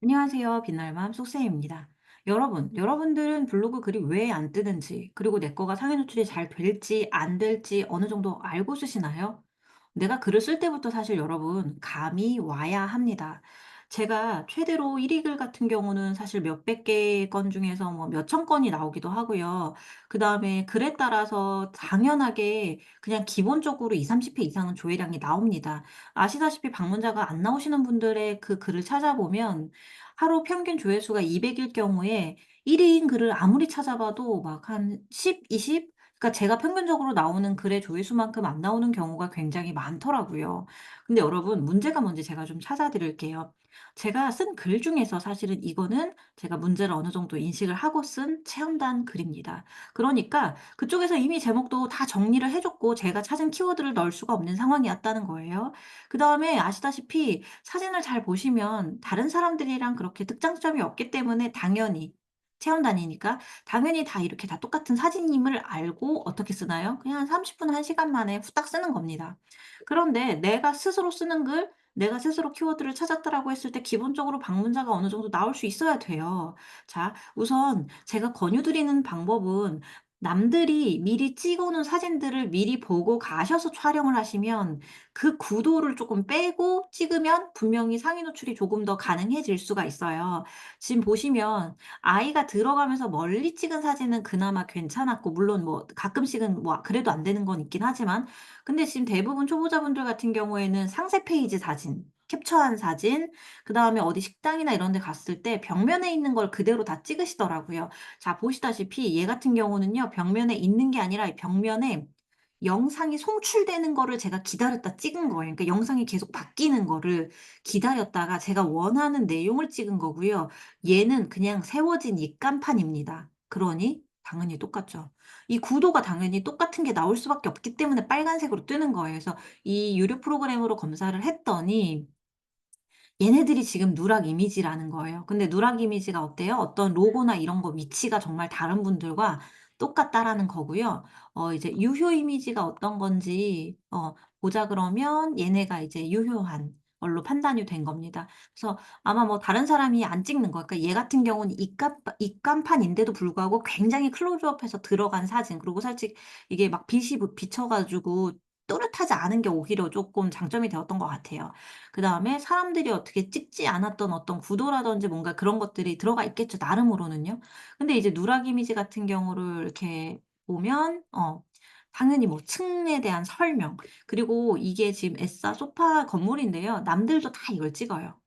안녕하세요. 빛날맘 속세입니다. 여러분들은 블로그 글이 왜 안 뜨는지, 그리고 내 거가 상위 노출이 잘 될지 안 될지 어느 정도 알고 쓰시나요? 내가 글을 쓸 때부터 사실 여러분 감이 와야 합니다. 제가 최대로 1위 글 같은 경우는 사실 몇백 개 건 중에서 뭐 몇천 건이 나오기도 하고요. 그다음에 글에 따라서 당연하게 그냥 기본적으로 20-30회 이상은 조회량이 나옵니다. 아시다시피 방문자가 안 나오시는 분들의 그 글을 찾아보면 하루 평균 조회수가 200일 경우에 1 위인 글을 아무리 찾아봐도 막 한 10, 20, 그러니까 제가 평균적으로 나오는 글의 조회수만큼 안 나오는 경우가 굉장히 많더라고요. 근데 여러분 문제가 뭔지 제가 좀 찾아 드릴게요. 제가 쓴 글 중에서 사실은 이거는 제가 문제를 어느 정도 인식을 하고 쓴 체험단 글입니다. 그러니까 그쪽에서 이미 제목도 다 정리를 해 줬고 제가 찾은 키워드를 넣을 수가 없는 상황이었다는 거예요. 그다음에 아시다시피 사진을 잘 보시면 다른 사람들이랑 그렇게 특장점이 없기 때문에 당연히 체험단이니까 당연히 다 이렇게 다 똑같은 사진임을 알고 어떻게 쓰나요? 그냥 한 30분, 1 시간 만에 후딱 쓰는 겁니다. 그런데 내가 스스로 쓰는 글, 내가 스스로 키워드를 찾았다라고 했을 때 기본적으로 방문자가 어느 정도 나올 수 있어야 돼요. 자, 우선 제가 권유드리는 방법은 남들이 미리 찍어 놓은 사진들을 미리 보고 가셔서 촬영을 하시면 그 구도를 조금 빼고 찍으면 분명히 상위 노출이 조금 더 가능해질 수가 있어요. 지금 보시면 아이가 들어가면서 멀리 찍은 사진은 그나마 괜찮았고, 물론 뭐 가끔씩은 뭐 그래도 안 되는 건 있긴 하지만, 근데 지금 대부분 초보자분들 같은 경우에는 상세 페이지 사진, 캡처한 사진, 그다음에 어디 식당이나 이런 데 갔을 때 벽면에 있는 걸 그대로 다 찍으시더라고요. 자, 보시다시피 얘 같은 경우는요, 벽면에 있는 게 아니라 이 벽면에 영상이 송출되는 거를 제가 기다렸다 찍은 거예요. 그러니까 영상이 계속 바뀌는 거를 기다렸다가 제가 원하는 내용을 찍은 거고요. 얘는 그냥 세워진 입간판입니다. 그러니 당연히 똑같죠. 이 구도가 당연히 똑같은 게 나올 수밖에 없기 때문에 빨간색으로 뜨는 거예요. 그래서 이 유료 프로그램으로 검사를 했더니 얘네들이 지금 누락 이미지라는 거예요. 근데 누락 이미지가 어때요? 어떤 로고나 이런 거 위치가 정말 다른 분들과 똑같다라는 거고요. 이제 유효 이미지가 어떤 건지 보자 그러면 얘네가 이제 유효한 걸로 판단이 된 겁니다. 그래서 아마 뭐 다른 사람이 안 찍는 거, 그러니까 얘 같은 경우는 입간판인데도 불구하고 굉장히 클로즈업해서 들어간 사진, 그리고 살짝 이게 막 빛이 비쳐 가지고 또렷하지 않은 게 오히려 쪼끔 장점이 되었던 것 같아요. 그다음에 사람들이 어떻게 찍지 않았던 어떤 구도라든지 뭔가 그런 것들이 들어가 있겠죠, 나름으로는요. 근데 이제 누락 이미지 같은 경우를 이렇게 보면 당연히 뭐 층에 대한 설명, 그리고 이게 지금 에싸 소파 건물인데요. 남들도 다 이걸 찍어요.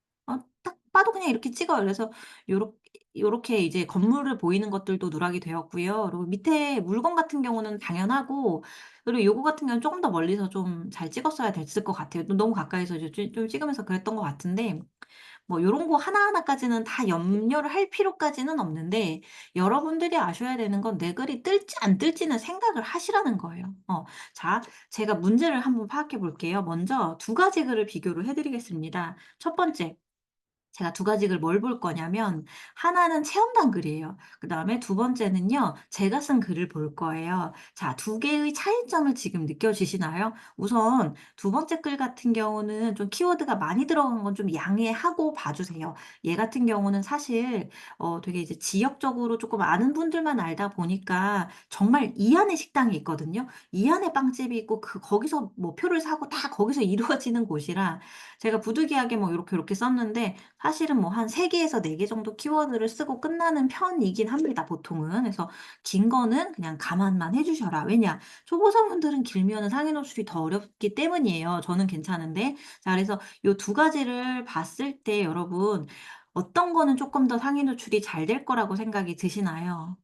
딱 봐도 그냥 이렇게 찍어요. 그래서 요렇 요렇게 이제 건물을 보이는 것들도 누락이 되었고요. 그리고 밑에 물건 같은 경우는 당연하고, 그리고 요거 같은 경우는 쪼금 더 멀리서 좀 잘 찍었어야 됐을 것 같아요. 너무 가까이서 이제 좀 찍으면서 그랬던 것 같은데, 뭐 요런 거 하나하나까지는 다 염려를 할 필요까지는 없는데, 여러분들이 아셔야 되는 건 내 글이 뜰지 안 뜰지는 생각을 하시라는 거예요. 자, 제가 문제를 한번 파악해 볼게요. 먼저 두 가지 글을 비교를 해 드리겠습니다. 첫 번째, 제가 두 가지 글 뭘 볼 거냐면, 하나는 체험단 글이에요. 그다음에 두 번째는요, 제가 쓴 글을 볼 거예요. 자, 두 개의 차이점을 지금 느껴지시나요? 우선 두 번째 글 같은 경우는 좀 키워드가 많이 들어간 건 좀 양해하고 봐 주세요. 얘 같은 경우는 사실 되게 이제 지역적으로 조금 아는 분들만 알다 보니까 정말 이 안에 식당이 있거든요. 이 안에 빵집이 있고 거기서 뭐 표를 사고 다 거기서 이루어지는 곳이라, 제가 부득이하게 뭐 요렇게 썼는데 사실은 뭐 한 3 개에서 4개 정도 키워드를 쓰고 끝나는 편이긴 합니다, 보통은. 그래서 긴 거는 그냥 감안만 해 주셔라. 왜냐? 초보자분들은 길면은 상해 노출이 더 어렵기 때문이에요. 저는 괜찮은데. 자, 그래서 요 두 가지를 봤을 때 여러분 어떤 거는 쪼끔 더 상해 노출이 잘 될 거라고 생각이 드시나요?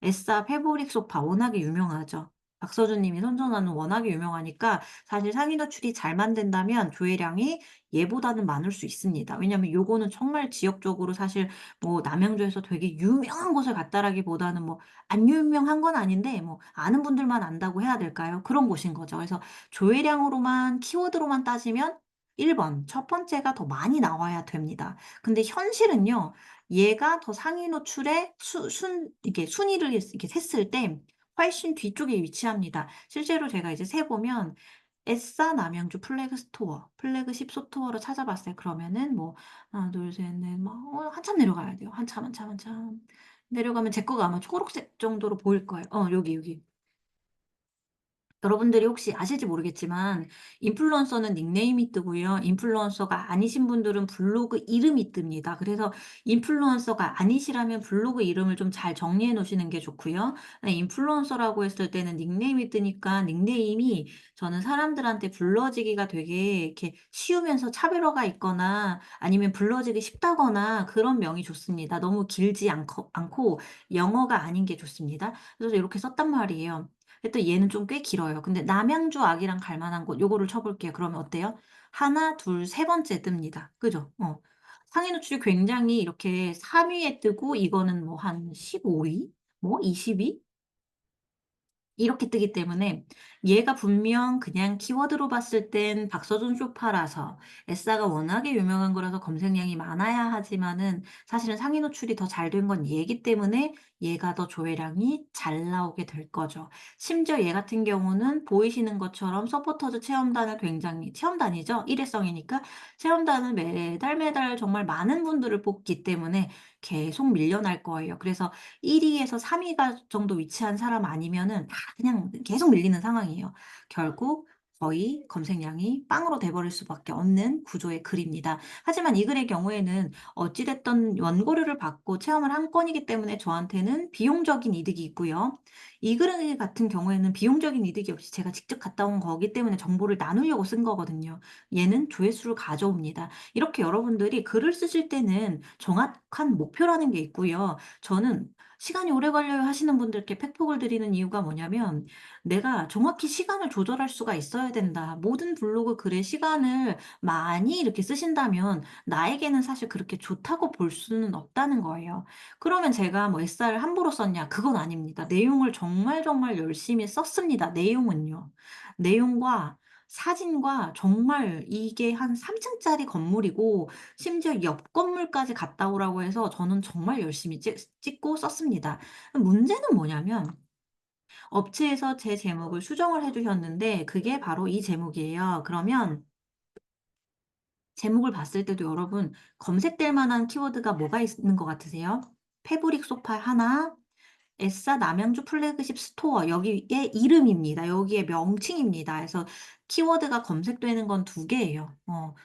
에싸 패브릭 소파 워낙에 유명하죠. 박서준 님이 선전하는 워낙에 유명하니까 사실 상위 노출이 잘 만든다면 조회량이 얘보다는 많을 수 있습니다. 왜냐하면 요거는 정말 지역적으로 사실 뭐 남양주에서 되게 유명한 곳을 갔다라기보다는 뭐 안 유명한 건 아닌데 뭐 아는 분들만 안다고 해야 될까요? 그런 곳인 거죠. 그래서 조회량으로만 키워드로만 따지면 1 번 첫 번째가 더 많이 나와야 됩니다. 근데 현실은요, 얘가 더 상위 노출의 수 순 이렇게 순위를 이렇게 셌을 때 훨씬 뒤쪽에 위치합니다. 실제로 제가 이제 세 보면 에싸 남양주 플래그 스토어, 플래그십 스토어를 찾아봤어요. 그러면은 뭐 하나 둘 셋 넷 막 한참 내려가야 돼요. 한참, 한참, 한참. 내려가면 제 거가 아마 초록색 정도로 보일 거예요. 여기, 여기. 여러분들이 혹시 아실지 모르겠지만 인플루언서는 닉네임이 뜨고요. 인플루언서가 아니신 분들은 블로그 이름이 뜹니다. 그래서 인플루언서가 아니시라면 블로그 이름을 좀 잘 정리해 놓으시는 게 좋고요. 인플루언서라고 했을 때는 닉네임이 뜨니까 닉네임이 저는 사람들한테 불러지기가 되게 이렇게 쉬우면서 차별화가 있거나 아니면 불러지기 쉽다거나 그런 명이 좋습니다. 너무 길지 않고 영어가 아닌 게 좋습니다. 그래서 이렇게 썼단 말이에요. 근데 또 얘는 좀 꽤 길어요. 근데 남양주 아기랑 갈 만한 곳 요거를 쳐 볼게요. 그러면 어때요? 하나, 둘, 세 번째 뜹니다. 그죠? 상위 노출이 굉장히 이렇게 3 위에 뜨고 이거는 뭐 한 15 위? 뭐 20 위? 이렇게 뜨기 때문에 얘가 분명 그냥 키워드로 봤을 땐 박서준 쇼파라서 에싸가 워낙에 유명한 거라서 검색량이 많아야 하지만은 사실은 상위 노출이 더 잘 된 건 얘기 때문에 얘가 더 조회량이 잘 나오게 될 거죠. 심지어 얘 같은 경우는 보이시는 것처럼 서포터즈 체험단을 굉장히 체험단이죠. 일회성이니까 체험단을 매달 매달 정말 많은 분들을 뽑기 때문에 계속 밀려날 거예요. 그래서 1 위에서 3 위가 정도 위치한 사람 아니면은 다 그냥 계속 밀리는 상황이에요. 결국 거의 검색량이 빵으로 돼 버릴 수밖에 없는 구조의 글입니다. 하지만 이 글의 경우에는 어찌 됐든 원고료를 받고 체험을 한 건이기 때문에 저한테는 비용적인 이득이 있고요. 이 글 같은 경우에는 비용적인 이득이 없이 제가 직접 갔다 온 거기 때문에 정보를 나누려고 쓴 거거든요. 얘는 조회수를 가져옵니다. 이렇게 여러분들이 글을 쓰실 때는 정확한 목표라는 게 있고요. 저는 "시간이 오래 걸려요." 하시는 분들께 팩폭을 드리는 이유가 뭐냐면 내가 정확히 시간을 조절할 수가 있어야 된다. 모든 블로그 글의 시간을 많이 이렇게 쓰신다면 나에게는 사실 그렇게 좋다고 볼 수는 없다는 거예요. 그러면 제가 뭐 SR을 함부로 썼냐? 그건 아닙니다. 내용을 정말 정말 열심히 썼습니다, 내용은요. 내용과 사진과 정말 이게 한 3 층짜리 건물이고 심지어 옆 건물까지 갔다 오라고 해서 저는 정말 열심히 찍고 썼습니다. 문제는 뭐냐면 업체에서 제 제목을 수정을 해 주셨는데 그게 바로 이 제목이에요. 그러면 제목을 봤을 때도 여러분 검색될 만한 키워드가 뭐가 있는 것 같으세요? 패브릭 소파 하나, 에싸 남양주 플래그십 스토어 여기에 이름입니다. 여기에 명칭입니다. 그래서 키워드가 검색되는 건 두 개예요.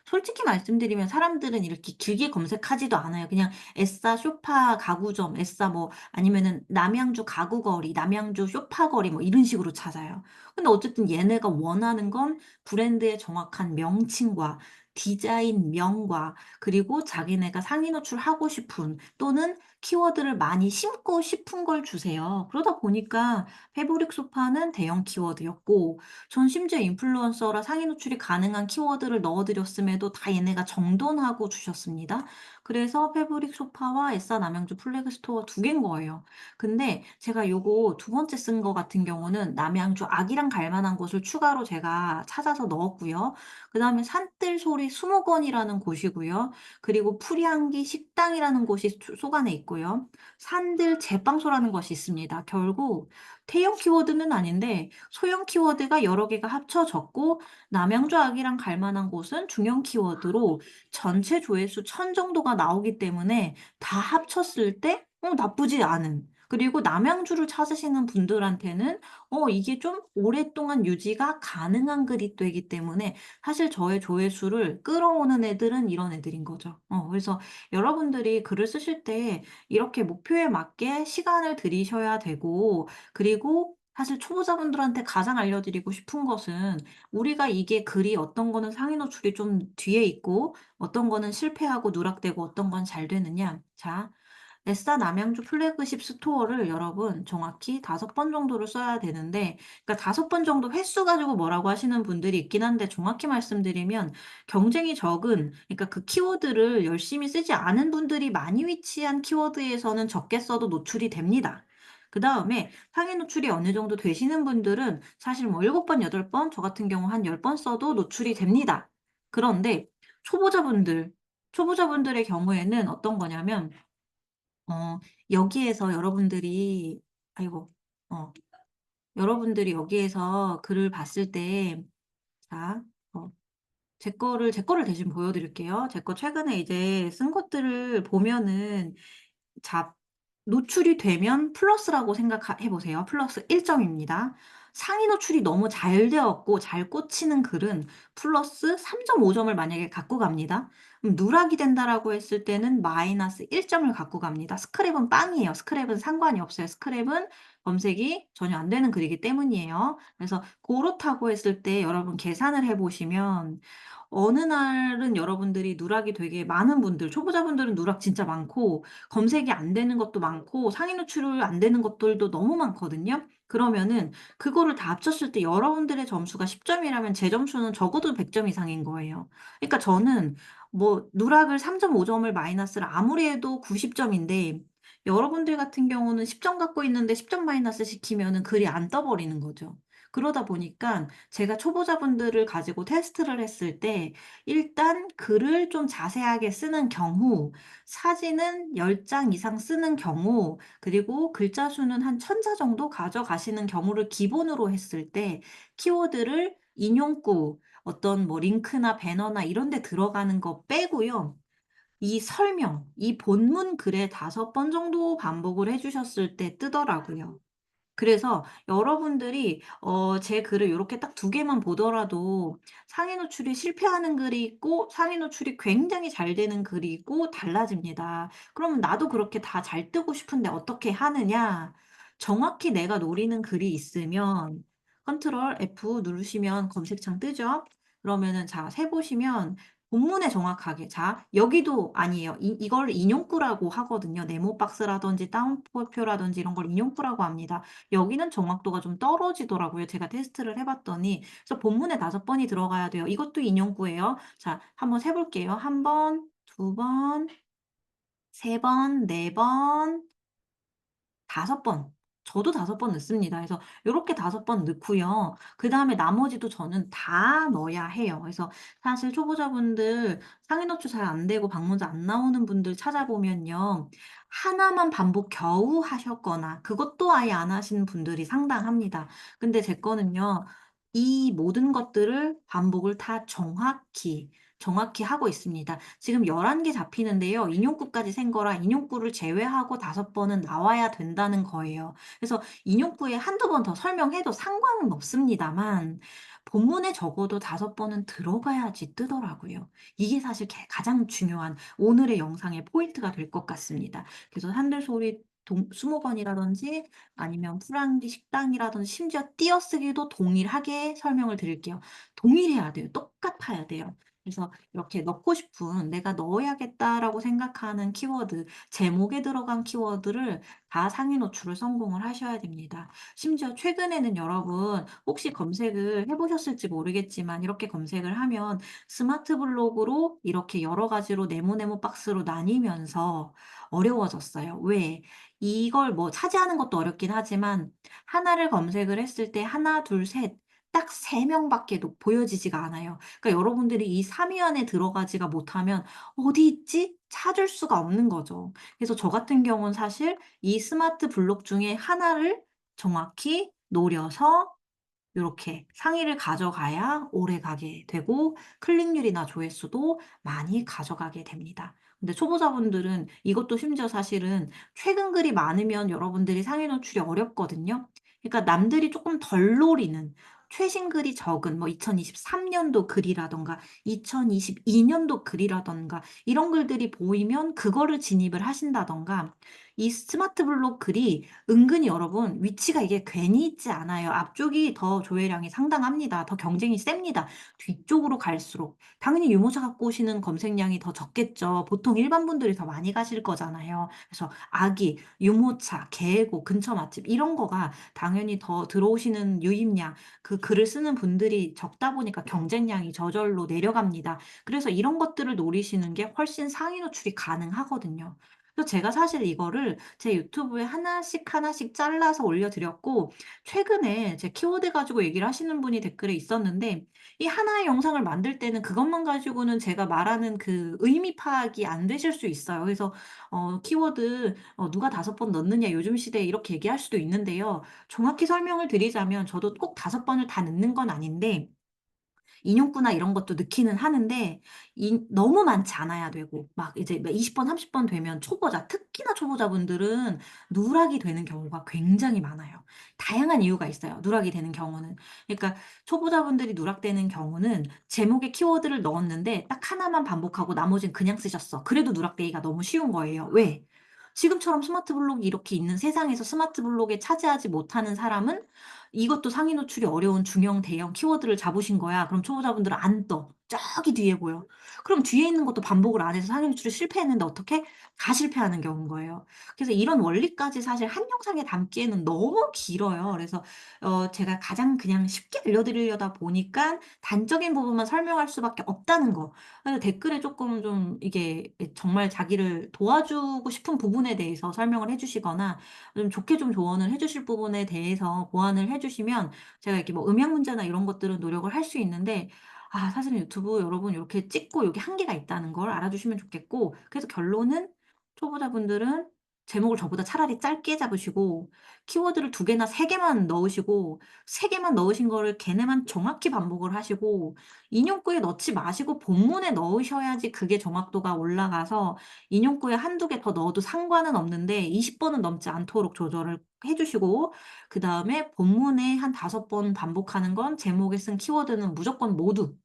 솔직히 말씀드리면 사람들은 이렇게 길게 검색하지도 않아요. 그냥 에싸 쇼파 가구점, 에싸 뭐 아니면은 남양주 가구거리, 남양주 쇼파거리 뭐 이런 식으로 찾아요. 근데 어쨌든 얘네가 원하는 건 브랜드의 정확한 명칭과 디자인명과 그리고 자기네가 상위 노출하고 싶은 또는 키워드를 많이 심고 싶은 걸 주세요. 그러다 보니까 패브릭 소파는 대형 키워드였고 전 심지어 인플루언서라 상위 노출이 가능한 키워드를 넣어 드렸음에도 다 얘네가 정돈하고 주셨습니다. 그래서 패브릭 소파와 에싸 남양주 플래그 스토어 두 개인 거예요. 근데 제가 요거 두 번째 쓴 거 같은 경우는 남양주 아기랑 갈 만한 곳을 추가로 제가 찾아서 넣었고요. 그다음에 산뜰 소리 수목원이라는 곳이고요. 그리고 풀향기 식당이라는 곳이 소관에 있고요. 산들 제빵소라는 것이 있습니다. 결국 대형 키워드는 아닌데 소형 키워드가 여러 개가 합쳐졌고 남양주 아기랑 갈 만한 곳은 중형 키워드로 전체 조회수 1,000 정도가 나오기 때문에 다 합쳤을 때 나쁘지 않은 그리고 남양주를 찾으시는 분들한테는 이게 좀 오랫동안 유지가 가능한 글이 되기 때문에 사실 저의 조회수를 끌어오는 애들은 이런 애들인 거죠. 그래서 여러분들이 글을 쓰실 때 이렇게 목표에 맞게 시간을 들이셔야 되고 그리고 사실 초보자분들한테 가장 알려드리고 싶은 것은 우리가 이게 글이 어떤 거는 상위 노출이 좀 뒤에 있고 어떤 거는 실패하고 누락되고 어떤 건 잘 되느냐. 자, 에싸 남양주 플래그십 스토어를 여러분 정확히 5번 정도를 써야 되는데 그러니까 5번 정도 횟수 가지고 뭐라고 하시는 분들이 있긴 한데 정확히 말씀드리면 경쟁이 적은 그러니까 그 키워드를 열심히 쓰지 않은 분들이 많이 위치한 키워드에서는 적게 써도 노출이 됩니다. 그다음에 상위 노출이 어느 정도 되시는 분들은 사실 뭐 7 번, 8 번, 저 같은 경우 한 10번 써도 노출이 됩니다. 그런데 초보자분들의 경우에는 어떤 거냐면 어 여기에서 여러분들이 아이고. 어 여러분들이 여기에서 글을 봤을 때 자, 어 제 거를 대신 보여 드릴게요. 제 거 최근에 이제 쓴 것들을 보면은, 자, 노출이 되면 플러스라고 생각해 보세요. 플러스 1 점입니다. 상위 노출이 너무 잘 되었고 잘 꽂히는 글은 플러스 3.5 점을 만약에 갖고 갑니다. 누락이 된다라고 했을 때는 마이너스 1 점을 갖고 갑니다. 스크랩은 빵이에요. 스크랩은 상관이 없어요. 스크랩은 검색이 전혀 안 되는 글이기 때문이에요. 그래서 고렇다고 했을 때 여러분 계산을 해 보시면, 어느 날은 여러분들이 누락이 되게 많은 분들, 초보자분들은 누락 진짜 많고 검색이 안 되는 것도 많고 상위 노출 안 되는 것들도 너무 많거든요. 그러면은 그거를 다 합쳤을 때 여러분들의 점수가 10 점이라면 제 점수는 적어도 100점 이상인 거예요. 그러니까 저는 뭐 누락을 3.5 점을 마이너스를 아무리 해도 90 점인데, 여러분들 같은 경우는 10점 갖고 있는데 10점 마이너스 시키면은 글이 안 떠 버리는 거죠. 그러다 보니까 제가 초보자분들을 가지고 테스트를 했을 때, 일단 글을 좀 자세하게 쓰는 경우, 사진은 10장 이상 쓰는 경우, 그리고 글자 수는 한 1000 자 정도 가져가시는 경우를 기본으로 했을 때, 키워드를 인용구, 어떤 뭐 링크나 배너나 이런 데 들어가는 거 빼고요. 이 설명, 이 본문 글에 5번 정도 반복을 해 주셨을 때 뜨더라고요. 그래서 여러분들이 제 글을 요렇게 딱 두 개만 보더라도 상위 노출이 실패하는 글이 있고 상위 노출이 굉장히 잘 되는 글이 있고 달라집니다. 그러면 '나도 그렇게 다 잘 뜨고 싶은데 어떻게 하느냐?' 정확히 내가 노리는 글이 있으면 컨트롤 F 누르시면 검색창 뜨죠? 그러면은 자 세 보시면 본문에 정확하게, 자 여기도 아니에요. 이걸 인용구라고 하거든요. 네모 박스라든지 따옴표라든지 이런 걸 인용구라고 합니다. 여기는 정확도가 좀 떨어지더라고요, 제가 테스트를 해 봤더니. 그래서 본문에 5번이 들어가야 돼요. 이것도 인용구예요. 자, 한번 세 볼게요. 1 번, 2 번, 3 번, 4 번, 5 번. 저도 5번 넣습니다. 그래서 요렇게 5번 넣고요. 그다음에 나머지도 저는 다 넣어야 해요. 그래서 사실 초보자분들 상위 노출 잘 안 되고 방문자 안 나오는 분들 찾아보면요, 하나만 반복 겨우 하셨거나 그것도 아예 안 하시는 분들이 상당합니다. 근데 제 거는요, 이 모든 것들을 반복을 다 정확히 하고 있습니다. 지금 11개 잡히는데요. 인용구까지 센 거라 인용구를 제외하고 5번은 나와야 된다는 거예요. 그래서 인용구에 한두 번 더 설명해도 상관은 없습니다만, 본문에 적어도 5번은 들어가야지 뜨더라고요. 이게 사실 가장 중요한 오늘의 영상의 포인트가 될 것 같습니다. 그래서 한들소리 수목원이라든지 아니면 프랑디 식당이라든지 심지어 띄어쓰기도 동일하게 설명을 드릴게요. 동일해야 돼요. 똑같아야 돼요. 그래서 이렇게 넣고 싶은, '내가 넣어야겠다.'라고 생각하는 키워드, 제목에 들어간 키워드를 다 상위 노출을 성공을 하셔야 됩니다. 심지어 최근에는 여러분 혹시 검색을 해 보셨을지 모르겠지만, 이렇게 검색을 하면 스마트 블록으로 이렇게 여러 가지로 네모네모 박스로 나뉘면서 어려워졌어요. 왜? 이걸 뭐 차지하는 것도 어렵긴 하지만 하나를 검색을 했을 때 하나, 둘, 셋, 딱 3 명밖에 보여지지가 않아요. 그러니까 여러분들이 이 3위 안에 들어가지가 못하면 '어디 있지?' 찾을 수가 없는 거죠. 그래서 저 같은 경우는 사실 이 스마트 블록 중에 하나를 정확히 노려서 요렇게 상위를 가져가야 오래가게 되고 클릭률이나 조회수도 많이 가져가게 됩니다. 근데 초보자분들은 이것도 심지어 사실은 최근 글이 많으면 여러분들이 상위 노출이 어렵거든요. 그러니까 남들이 쪼끔 덜 노리는 최신 글이 적은 뭐 2023 년도 글이라든가 2022 년도 글이라든가 이런 글들이 보이면 그거를 진입을 하신다든가, 이 스마트 블록 글이 은근히 여러분 위치가 이게 괜히 있지 않아요. 앞쪽이 더 조회량이 상당합니다. 더 경쟁이 셉니다. 뒤쪽으로 갈수록 당연히 유모차 갖고 오시는 검색량이 더 적겠죠. 보통 일반 분들이 더 많이 가실 거잖아요. 그래서 아기, 유모차, 계곡, 근처 맛집 이런 거가 당연히 더 들어오시는 유입량, 그 글을 쓰는 분들이 적다 보니까 경쟁량이 저절로 내려갑니다. 그래서 이런 것들을 노리시는 게 훨씬 상위 노출이 가능하거든요. 그래서 제가 사실 이거를 제 유튜브에 하나씩 하나씩 잘라서 올려 드렸고, 최근에 제 키워드 가지고 얘기를 하시는 분이 댓글에 있었는데, 이 하나의 영상을 만들 때는 그것만 가지고는 제가 말하는 그 의미 파악이 안 되실 수 있어요. 그래서 키워드 "누가 5번 넣느냐 요즘 시대에." 이렇게 얘기할 수도 있는데요. 정확히 설명을 드리자면 저도 꼭 5번을 다 넣는 건 아닌데, 인용구나 이런 것도 넣기는 하는데 너무 많지 않아야 되고 막 이제 20번 30번 되면 초보자, 특히나 초보자분들은 누락이 되는 경우가 굉장히 많아요. 다양한 이유가 있어요, 누락이 되는 경우는. 그러니까 초보자분들이 누락되는 경우는 제목에 키워드를 넣었는데 딱 하나만 반복하고 나머지는 그냥 쓰셨어. 그래도 누락되기가 너무 쉬운 거예요. 왜? 지금처럼 스마트 블록이 이렇게 있는 세상에서 스마트 블록에 차지하지 못하는 사람은 이것도 상위 노출이 어려운 중형, 대형 키워드를 잡으신 거야. 그럼 초보자분들은 안 떠. 저기 뒤에 보여. 그럼 뒤에 있는 것도 반복을 안 해서 상위 노출을 실패했는데 어떡해? 다 실패하는 경우인 거예요. 그래서 이런 원리까지 사실 한 영상에 담기에는 너무 길어요. 그래서 제가 가장 그냥 쉽게 알려드리려다 보니깐 단적인 부분만 설명할 수밖에 없다는 거. 그래서 댓글에 쪼끔 좀 이게 정말 자기를 도와주고 싶은 부분에 대해서 설명을 해 주시거나 좀 좋게 좀 조언을 해 주실 부분에 대해서 보완을 해 주시면 제가 이렇게 뭐 음향 문제나 이런 것들은 노력을 할 수 있는데 사실은 유튜브 여러분 요렇게 찍고 요게 한계가 있다는 걸 알아주시면 좋겠고, 그래서 결론은 초보자분들은 제목을 저보다 차라리 짧게 잡으시고 키워드를 2 개나 3 개만 넣으시고 3 개만 넣으신 거를 걔네만 정확히 반복을 하시고 인용구에 넣지 마시고 본문에 넣으셔야지 그게 정확도가 올라가서 인용구에 1-2개 더 넣어도 상관은 없는데 20 번은 넘지 않도록 조절을 해 주시고, 그다음에 본문에 한 5번 반복하는 건 제목에 쓴 키워드는 무조건 모두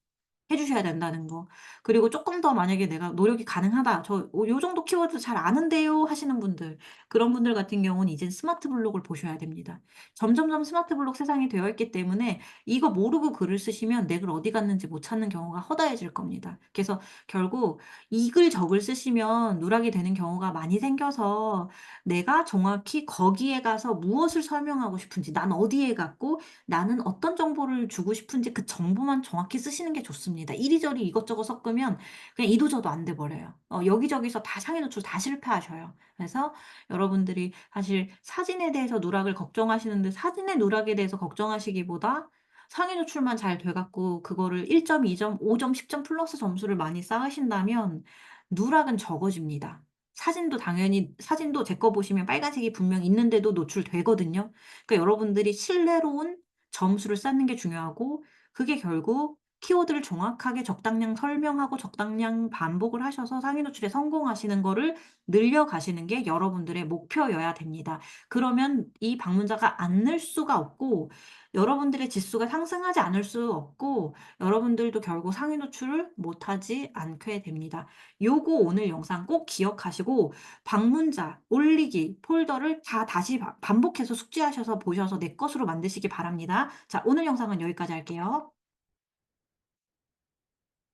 해 주셔야 된다는 거. 그리고 쪼끔 더 만약에 '내가 노력이 가능하다. 저 요 정도 키워드 잘 아는데요.' 하시는 분들, 그런 분들 같은 경우는 이젠 스마트 블록을 보셔야 됩니다. 점점점 스마트 블록 세상이 되어 있기 때문에 이거 모르고 글을 쓰시면 내 글 어디 갔는지 못 찾는 경우가 허다해질 겁니다. 그래서 결국 이 글 저 글 쓰시면 누락이 되는 경우가 많이 생겨서 내가 정확히 거기에 가서 무엇을 설명하고 싶은지, 난 어디에 갔고 나는 어떤 정보를 주고 싶은지 그 정보만 정확히 쓰시는 게 좋습니다. 이리저리 이것저것 섞으면 그냥 이도저도 안 돼 버려요. 여기저기서 다 상해 노출 다 실패하셔요. 그래서 여러분들이 사실 사진에 대해서 누락을 걱정하시는데 사진의 누락에 대해서 걱정하시기보다 상해 노출만 잘 돼 갖고 그거를 1 점, 2 점, 5 점, 10점 플러스 점수를 많이 쌓으신다면 누락은 적어집니다. 사진도 제 거 보시면 빨간색이 분명 있는데도 노출되거든요. 그러니까 여러분들이 신뢰로운 점수를 쌓는 게 중요하고, 그게 결국 키워드를 정확하게 적당량 설명하고 적당량 반복을 하셔서 상위 노출에 성공하시는 거를 늘려가시는 게 여러분들의 목표여야 됩니다. 그러면 이 방문자가 안 늘 수가 없고 여러분들의 지수가 상승하지 않을 수 없고 여러분들도 결국 상위 노출을 못하지 않게 됩니다. 요거 오늘 영상 꼭 기억하시고 방문자, 올리기, 폴더를 다 다시 반복해서 숙지하셔서 보셔서 내 것으로 만드시기 바랍니다. 자, 오늘 영상은 여기까지 할게요.